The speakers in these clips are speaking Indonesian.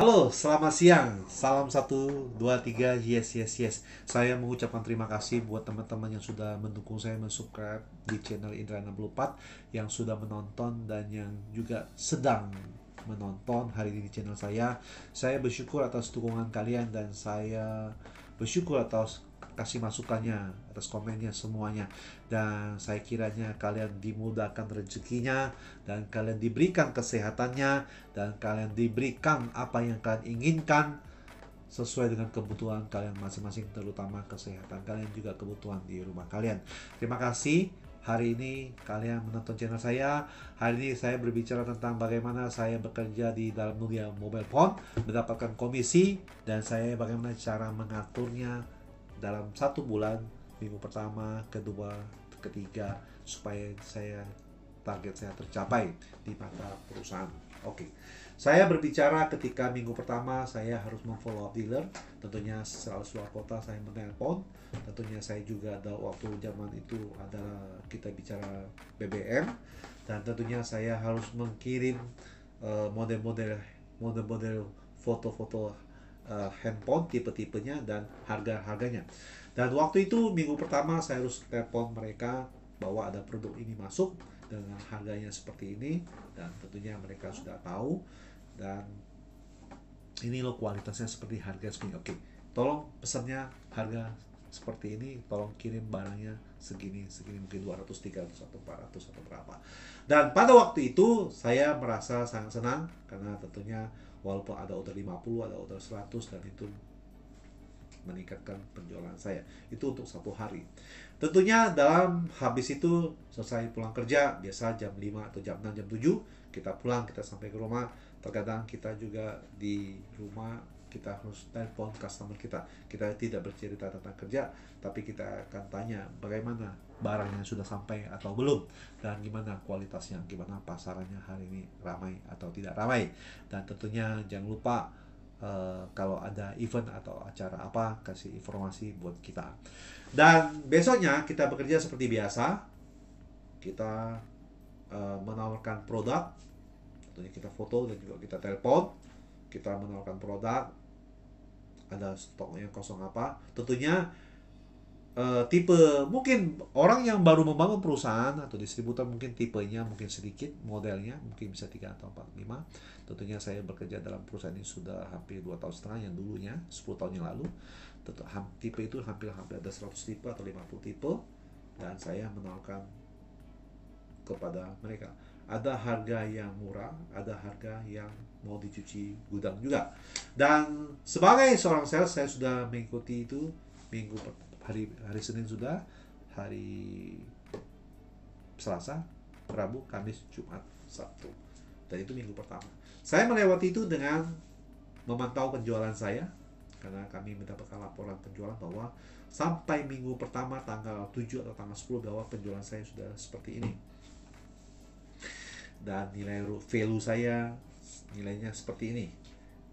Halo, selamat siang. Salam 1, 2, 3, yes, yes, yes. Saya mengucapkan terima kasih buat teman-teman yang sudah mendukung saya subscribe di channel Indra 64, yang sudah menonton dan yang juga sedang menonton hari ini di channel saya. Saya bersyukur atas dukungan kalian dan saya bersyukur atas kasih masukannya, atas komennya semuanya. Dan saya kiranya kalian dimudahkan rezekinya, dan kalian diberikan kesehatannya, dan kalian diberikan apa yang kalian inginkan sesuai dengan kebutuhan kalian masing-masing, terutama kesehatan kalian juga kebutuhan di rumah kalian. Terima kasih. Hari ini kalian menonton channel saya. Hari ini saya berbicara tentang bagaimana saya bekerja di dalam dunia mobile phone, mendapatkan komisi, dan saya bagaimana cara mengaturnya dalam 1 bulan, minggu pertama, kedua, ketiga, supaya target saya tercapai di mata perusahaan. Oke, saya berbicara ketika minggu pertama saya harus memfollow up dealer. Tentunya selalu luar kota saya menelpon. Tentunya saya juga ada waktu zaman itu adalah kita bicara BBM, dan tentunya saya harus mengirim model-model foto-foto handphone, tipe-tipenya dan harga-harganya. Dan waktu itu minggu pertama saya harus telepon mereka bahwa ada produk ini masuk dengan harganya seperti ini, dan tentunya mereka sudah tahu, dan ini loh kualitasnya seperti harga segini. Oke, tolong pesannya harga seperti ini, tolong kirim barangnya segini mungkin 200, 300 atau 400 atau berapa. Dan pada waktu itu saya merasa sangat senang karena tentunya walaupun ada order 50, ada order 100, dan itu meningkatkan penjualan saya. Itu untuk 1 hari. Tentunya dalam habis itu selesai pulang kerja, biasa jam 5 atau jam 6, jam 7, kita pulang, kita sampai ke rumah. Terkadang kita juga di rumah kita harus telepon customer kita. Kita tidak bercerita tentang kerja, tapi kita akan tanya bagaimana barangnya sudah sampai atau belum, dan gimana kualitasnya, gimana pasarannya hari ini, ramai atau tidak ramai. Dan tentunya jangan lupa kalau ada event atau acara apa, kasih informasi buat kita. Dan besoknya kita bekerja seperti biasa. Kita menawarkan produk, tentunya kita foto dan juga kita telepon. Kita menawarkan produk, ada stoknya kosong apa. Tentunya tipe, mungkin orang yang baru membangun perusahaan atau distributor, mungkin tipenya mungkin sedikit, modelnya mungkin bisa 3 atau 4, 5. Tentunya saya bekerja dalam perusahaan ini sudah hampir 2 tahun setengah, yang dulunya 10 tahun yang lalu. Tentu tipe itu hampir ada 100 tipe atau 50 tipe, dan saya menawarkan kepada mereka. Ada harga yang murah, ada harga yang mau dicuci gudang juga. Dan sebagai seorang sales, saya sudah mengikuti itu hari Senin sudah, hari Selasa, Rabu, Kamis, Jumat, Sabtu. Dan itu minggu pertama. Saya melewati itu dengan memantau penjualan saya, karena kami mendapatkan laporan penjualan bahwa sampai minggu pertama tanggal 7 atau tanggal 10 bahwa penjualan saya sudah seperti ini. Dan nilai value saya, nilainya seperti ini.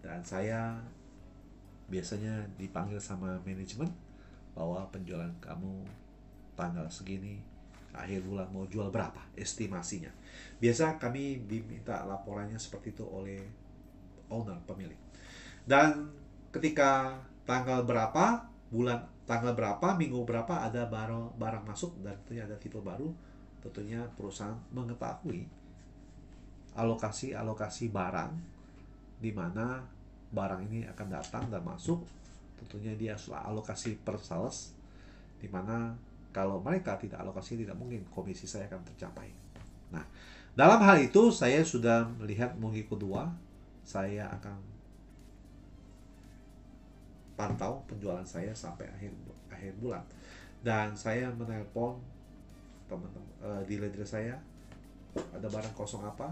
Dan saya biasanya dipanggil sama manajemen bahwa penjualan kamu tanggal segini, akhir bulan mau jual berapa, estimasinya. Biasa kami diminta laporannya seperti itu oleh owner, pemilik. Dan ketika tanggal berapa, tanggal berapa, minggu berapa ada barang masuk, dan tentunya ada tipe baru, tentunya perusahaan mengetahui alokasi barang, di mana barang ini akan datang dan masuk. Tentunya dia alokasi per sales, di mana kalau mereka tidak alokasi, tidak mungkin komisi saya akan tercapai. Nah, dalam hal itu saya sudah melihat minggu kedua, saya akan pantau penjualan saya sampai akhir bulan. Dan saya menelpon teman-teman dealer saya, ada barang kosong apa,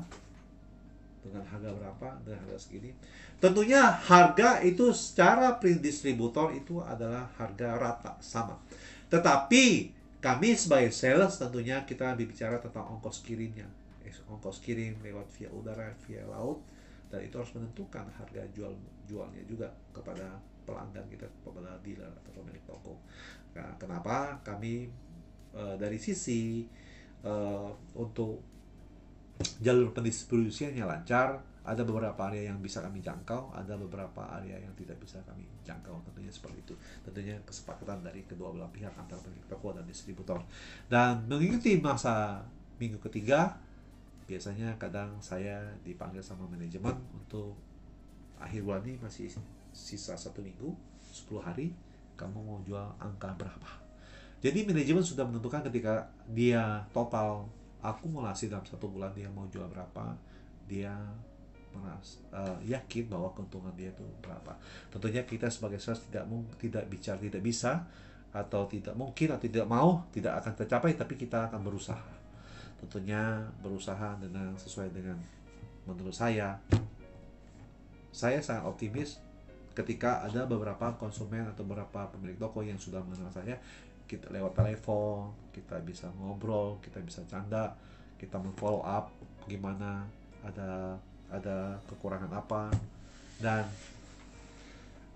dengan harga berapa, dengan harga segini. Tentunya harga itu secara print distributor itu adalah harga rata, sama. Tetapi kami sebagai sales tentunya kita berbicara tentang ongkos kirimnya. Ongkos kirim lewat via udara, via laut, dan itu harus menentukan harga jualnya juga kepada pelanggan kita, kepada dealer atau pemilik toko. Nah, kenapa kami dari sisi untuk jalur pendistribusiannya lancar, ada beberapa area yang bisa kami jangkau, ada beberapa area yang tidak bisa kami jangkau, tentunya seperti itu. Tentunya kesepakatan dari kedua belah pihak antara pemilik toko dan distributor. Dan mengikuti masa minggu ketiga, biasanya kadang saya dipanggil sama manajemen untuk akhir bulan ini masih sisa 1 minggu, 10 hari, kamu mau jual angka berapa? Jadi manajemen sudah menentukan ketika dia total akumulasi dalam 1 bulan dia mau jual berapa, dia yakin bahwa keuntungan dia itu berapa. Tentunya kita sebagai sales tidak bicara tidak bisa atau tidak mungkin atau tidak mau, tidak akan tercapai, tapi kita akan berusaha. Tentunya berusaha dengan sesuai dengan, menurut saya sangat optimis ketika ada beberapa konsumen atau beberapa pemilik toko yang sudah mengenal saya. Kita lewat telepon, kita bisa ngobrol, kita bisa canda, kita follow up gimana, ada kekurangan apa, dan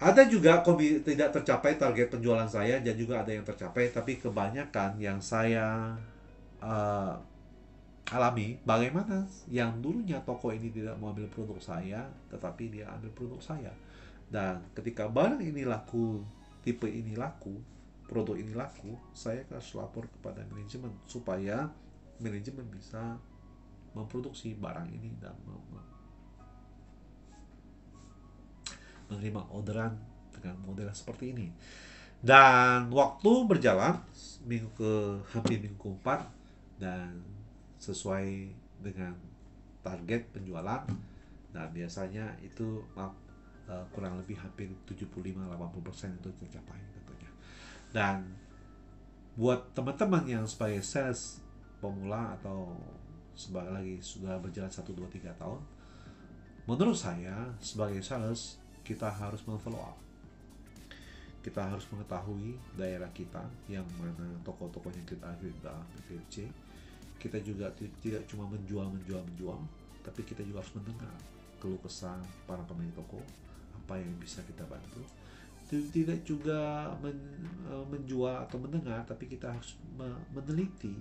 ada juga tidak tercapai target penjualan saya, dan juga ada yang tercapai, tapi kebanyakan yang saya alami bagaimana yang dulunya toko ini tidak mau ambil produk saya, tetapi dia ambil produk saya. Dan ketika barang ini laku, tipe ini laku, produk ini laku, saya harus lapor kepada manajemen supaya manajemen bisa memproduksi barang ini dan menerima orderan dengan model seperti ini. Dan waktu berjalan hampir minggu keempat, dan sesuai dengan target penjualan, dan biasanya itu kurang lebih hampir 75-80% itu tercapai tentunya. Dan buat teman-teman yang sebagai sales pemula atau sebagai lagi sudah berjalan 1, 2, 3 tahun, menurut saya sebagai sales kita harus follow up. Kita harus mengetahui daerah kita yang mana toko-toko yang kita PVC. Kita juga tidak cuma menjual, tapi kita juga harus mendengar keluh kesah para pemilik toko, apa yang bisa kita bantu. Tidak juga menjual atau mendengar, tapi kita harus meneliti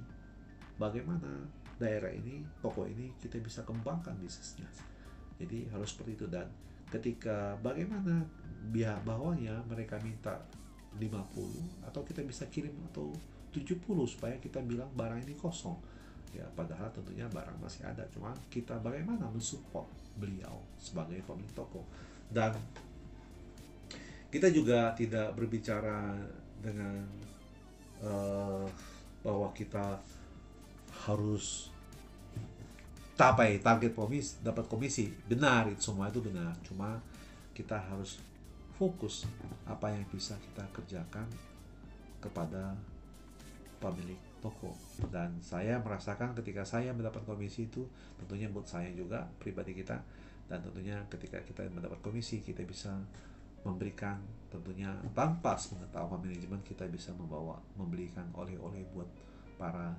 bagaimana daerah ini, toko ini kita bisa kembangkan bisnisnya. Jadi harus seperti itu. Dan ketika bagaimana bawahnya mereka minta 50, atau kita bisa kirim atau 70 supaya kita bilang barang ini kosong ya, padahal tentunya barang masih ada, cuma kita bagaimana mensupport beliau sebagai pemilik toko. Dan kita juga tidak berbicara dengan bahwa kita harus capai target dapat komisi. Benar, itu semua itu benar, cuma kita harus fokus apa yang bisa kita kerjakan kepada pemilik toko. Dan saya merasakan ketika saya mendapat komisi itu, tentunya buat saya juga pribadi kita, dan tentunya ketika kita mendapat komisi kita bisa memberikan, tentunya tanpa pengetahuan manajemen, kita bisa membelikan oleh-oleh buat para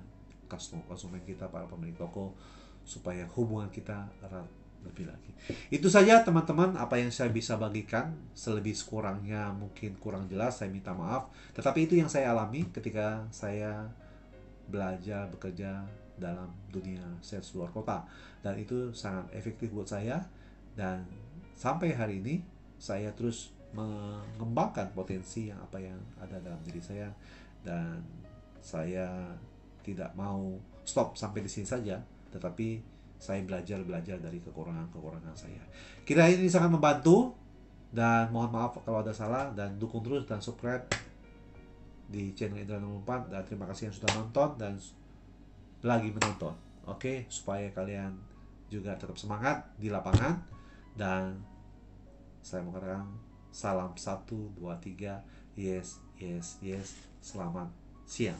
konsumen kita, para pemilik toko, supaya hubungan kita erat lebih lagi. Itu saja teman-teman apa yang saya bisa bagikan. Selebih kurangnya mungkin kurang jelas, saya minta maaf. Tetapi itu yang saya alami ketika saya belajar bekerja dalam dunia sales luar kota, dan itu sangat efektif buat saya. Dan sampai hari ini saya terus mengembangkan potensi yang ada dalam diri saya, dan saya tidak mau stop sampai di sini saja, tetapi saya belajar dari kekurangan saya. Kira ini sangat membantu, dan mohon maaf kalau ada salah, dan dukung terus dan subscribe di channel Indra 64, dan terima kasih yang sudah nonton dan lagi menonton. Oke, supaya kalian juga tetap semangat di lapangan, dan saya mau katakan salam 1, 2, 3, yes, selamat siang.